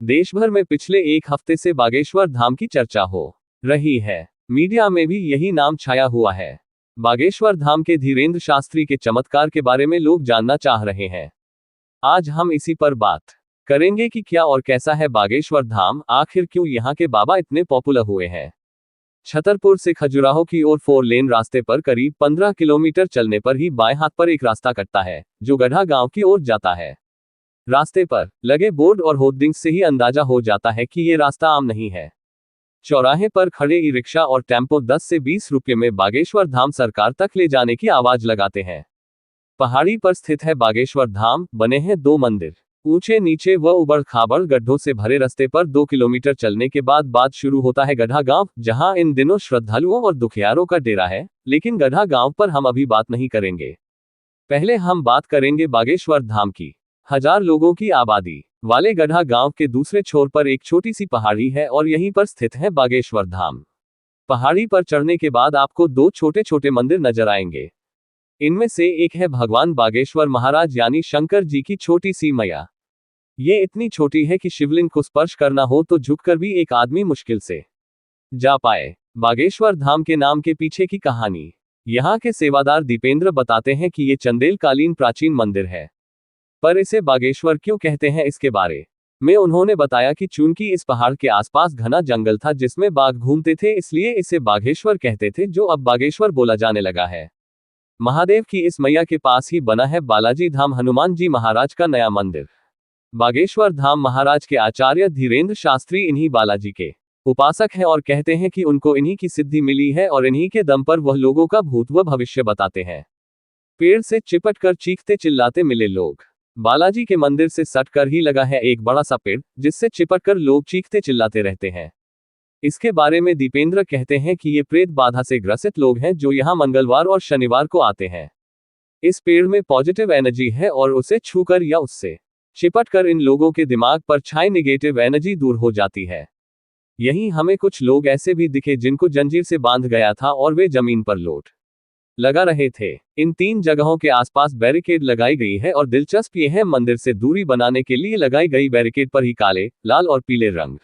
देश भर में पिछले एक हफ्ते से बागेश्वर धाम की चर्चा हो रही है। मीडिया में भी यही नाम छाया हुआ है। बागेश्वर धाम के धीरेंद्र शास्त्री के चमत्कार के बारे में लोग जानना चाह रहे हैं। आज हम इसी पर बात करेंगे कि क्या और कैसा है बागेश्वर धाम, आखिर क्यों यहाँ के बाबा इतने पॉपुलर हुए हैं। छतरपुर से खजुराहो की ओर 4 लेन रास्ते पर करीब 15 किलोमीटर चलने पर ही बाएं हाथ पर एक रास्ता कटता है जो गढ़ा गांव की ओर जाता है। रास्ते पर लगे बोर्ड और होर्डिंग्स से ही अंदाजा हो जाता है कि ये रास्ता आम नहीं है। चौराहे पर खड़े ई रिक्शा और टेम्पो 10 से 20 रुपये में बागेश्वर धाम सरकार तक ले जाने की आवाज लगाते हैं। पहाड़ी पर स्थित है बागेश्वर धाम, बने हैं 2 मंदिर। ऊंचे नीचे व उबड़ खाबड़ गड्ढों से भरे रास्ते पर 2 किलोमीटर चलने के बाद शुरू होता है गढ़ा गांव, जहां इन दिनों श्रद्धालुओं और दुखियारों का डेरा है। लेकिन गढ़ा गांव पर हम अभी बात नहीं करेंगे। पहले हम बात करेंगे बागेश्वर धाम की। 1000 लोगों की आबादी वाले गढ़ा गांव के दूसरे छोर पर एक छोटी सी पहाड़ी है और यहीं पर स्थित है बागेश्वर धाम। पहाड़ी पर चढ़ने के बाद आपको 2 छोटे छोटे मंदिर नजर आएंगे। इनमें से एक है भगवान बागेश्वर महाराज यानी शंकर जी की छोटी सी मैया। ये इतनी छोटी है कि शिवलिंग को स्पर्श करना हो तो झुककर भी एक आदमी मुश्किल से जा पाए। बागेश्वर धाम के नाम के पीछे की कहानी यहाँ के सेवादार दीपेंद्र बताते हैं कि ये चंदेलकालीन प्राचीन मंदिर है। पर इसे बागेश्वर क्यों कहते हैं, इसके बारे में उन्होंने बताया कि चूंकि इस पहाड़ के आसपास घना जंगल था जिसमें बाघ घूमते थे, इसलिए इसे बाघेश्वर कहते थे, जो अब बागेश्वर बोला जाने लगा है। महादेव की इस मैया के पास ही बना है बालाजी धाम, हनुमान जी महाराज का नया मंदिर। बागेश्वर धाम महाराज के आचार्य धीरेंद्र शास्त्री इन्हीं बालाजी के उपासक हैं और कहते हैं कि उनको इन्हीं की सिद्धि मिली है और इन्हीं के दम पर वह लोगों का भूत व भविष्य बताते हैं। पेड़ से चिपट कर चीखते चिल्लाते मिले लोग। बालाजी के मंदिर से सटकर ही लगा है एक बड़ा सा पेड़, जिससे चिपटकर लोग चीखते चिल्लाते रहते हैं। इसके बारे में दीपेंद्र कहते हैं कि ये प्रेत बाधा से ग्रसित लोग हैं जो यहाँ मंगलवार और शनिवार को आते हैं। इस पेड़ में पॉजिटिव एनर्जी है और उसे छूकर या उससे चिपटकर इन लोगों के दिमाग पर छाई नेगेटिव एनर्जी दूर हो जाती है। यहीं हमें कुछ लोग ऐसे भी दिखे जिनको जंजीर से बांध गया था और वे जमीन पर लोट लगा रहे थे। इन 3 जगहों के आसपास बैरिकेड लगाई गई है और दिलचस्प ये है, मंदिर से दूरी बनाने के लिए लगाई गई बैरिकेड पर ही काले, लाल और पीले रंग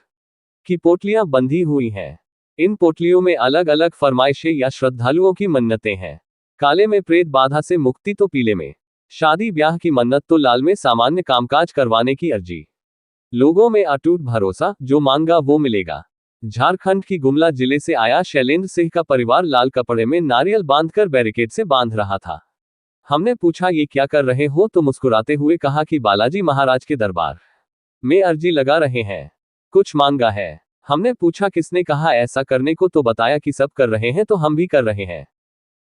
की पोटलियां बंधी हुई हैं। इन पोटलियों में अलग अलग फरमाइशें या श्रद्धालुओं की मन्नतें हैं। काले में प्रेत बाधा से मुक्ति तो पीले में शादी ब्याह की मन्नत तो लाल में सामान्य कामकाज करवाने की अर्जी। लोगों में अटूट भरोसा, जो मांगा वो मिलेगा। झारखंड की गुमला जिले से आया शैलेंद्र सिंह का परिवार लाल कपड़े में नारियल बांधकर बैरिकेड से बांध रहा था। हमने पूछा ये क्या कर रहे हो, तो मुस्कुराते हुए कहा कि बालाजी महाराज के दरबार में अर्जी लगा रहे हैं, कुछ मांगा है। हमने पूछा किसने कहा ऐसा करने को, तो बताया कि सब कर रहे हैं तो हम भी कर रहे हैं।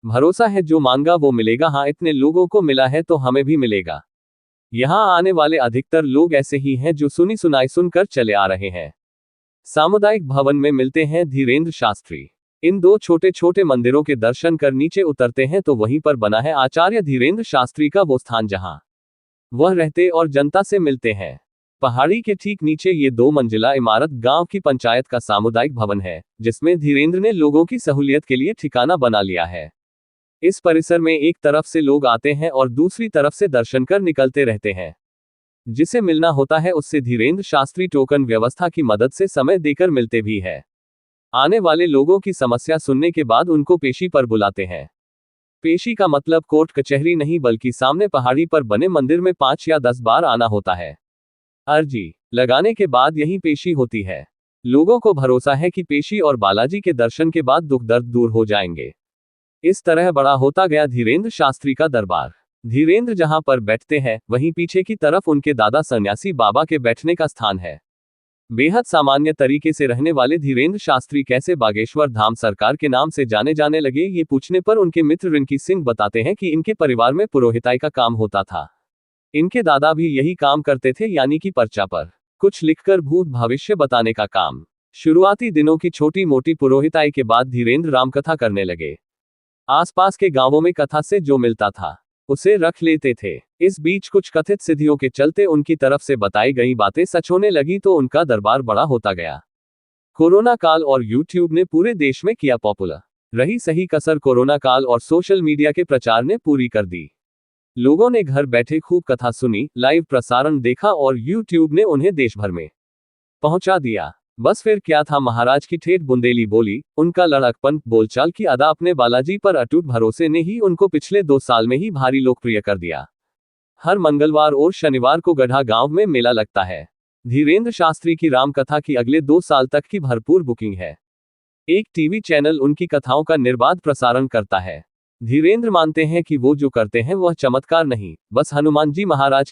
भरोसा है जो मांगा वो मिलेगा। हाँ, इतने लोगों को मिला है तो हमें भी मिलेगा। यहाँ आने वाले अधिकतर लोग ऐसे ही हैं जो सुनी सुनाई सुनकर चले आ रहे हैं। सामुदायिक भवन में मिलते हैं धीरेंद्र शास्त्री। इन 2 छोटे छोटे मंदिरों के दर्शन कर नीचे उतरते हैं तो वहीं पर बना है आचार्य धीरेंद्र शास्त्री का वो स्थान जहां वह रहते और जनता से मिलते हैं। पहाड़ी के ठीक नीचे ये 2 मंजिला इमारत गांव की पंचायत का सामुदायिक भवन है, जिसमें धीरेंद्र ने लोगों की सहूलियत के लिए ठिकाना बना लिया है। इस परिसर में एक तरफ से लोग आते हैं और दूसरी तरफ से दर्शन कर निकलते रहते हैं। जिसे मिलना होता है उससे धीरेंद्र शास्त्री टोकन व्यवस्था की मदद से समय देकर मिलते भी है। आने वाले लोगों की समस्या सुनने के बाद उनको पेशी पर बुलाते हैं। पेशी का मतलब कोर्ट कचहरी नहीं, बल्कि सामने पहाड़ी पर बने मंदिर में 5 या 10 बार आना होता है। अर्जी लगाने के बाद यही पेशी होती है। लोगों को भरोसा है कि पेशी और बालाजी के दर्शन के बाद दुख दर्द दूर हो जाएंगे। इस तरह बड़ा होता गया धीरेंद्र शास्त्री का दरबार। धीरेंद्र जहां पर बैठते हैं वहीं पीछे की तरफ उनके दादा सन्यासी बाबा के बैठने का स्थान है। बेहद सामान्य तरीके से रहने वाले धीरेंद्र शास्त्री कैसे बागेश्वर धाम सरकार के नाम से जाने जाने लगे, ये पूछने पर उनके मित्र रिंकी सिंह बताते हैं कि इनके परिवार में पुरोहिताई का काम होता था। इनके दादा भी यही काम करते थे, यानी कि पर्चा पर कुछ लिखकर भूत भविष्य बताने का काम। शुरुआती दिनों की छोटी मोटी पुरोहिताई के बाद धीरेंद्र रामकथा करने लगे। आसपास के गांवों में कथा से जो मिलता था उसे रख लेते थे। इस बीच कुछ कथित सिद्धियों के चलते उनकी तरफ से बताई गई बातें सच होने लगी तो उनका दरबार बड़ा होता गया। कोरोना काल और यूट्यूब ने पूरे देश में किया पॉपुलर। रही सही कसर कोरोना काल और सोशल मीडिया के प्रचार ने पूरी कर दी। लोगों ने घर बैठे खूब कथा सुनी, लाइव प्रसारण देखा और यूट्यूब ने उन्हें देश भर में पहुंचा दिया। बस फिर क्या था महाराज की ठेठ बुंदेली बोली, उनका लड़कपन, बोलचाल की अदा, अपने बालाजी पर अटूट भरोसे ने ही उनको पिछले 2 साल में ही भारी लोकप्रिय कर दिया। हर मंगलवार और शनिवार को गढ़ा गांव में मेला लगता है। धीरेंद्र शास्त्री की रामकथा की अगले 2 साल तक की भरपूर बुकिंग है। एक टीवी चैनल उनकी कथाओं का निर्बाध प्रसारण करता है। धीरेंद्र मानते हैं कि वो जो करते हैं वह चमत्कार नहीं, बस हनुमान जी महाराज